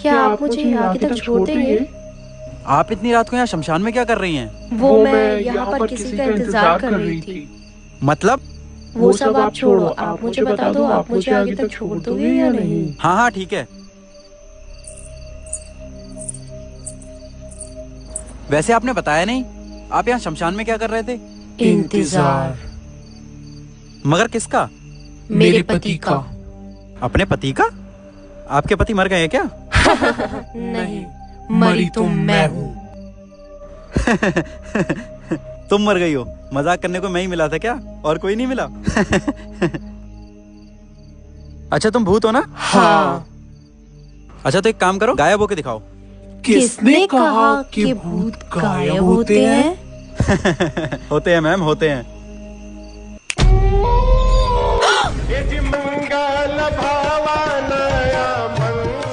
क्या आप मुझे यहाँ आगे तक छोड़ देंगे? आप इतनी रात को यहाँ शमशान में क्या कर रही हैं? वो मैं यहाँ पर किसी का इंतजार कर रही थी। मतलब? वो सब आप छोड़ो, आप मुझे बता दो, आप मुझे आगे तक छोड़ दोगे या नहीं? हाँ हाँ ठीक है। वैसे आपने बताया नहीं, आप यहाँ शमशान में क्या कर रहे थे? इंतजार। मगर किसका? मेरे पति का। अपने पति का? आपके पति मर गए हैं क्या? नहीं, मरी तो मैं हूँ। तुम मर गई हो? मजाक करने को मैं ही मिला था क्या, और कोई नहीं मिला? अच्छा तुम भूत हो ना? हाँ। अच्छा तो एक काम करो, गायब होके दिखाओ। किसने कहा कि भूत गायब होते हैं? होते हैं मैम, होते हैं। मंगल भवन मंगल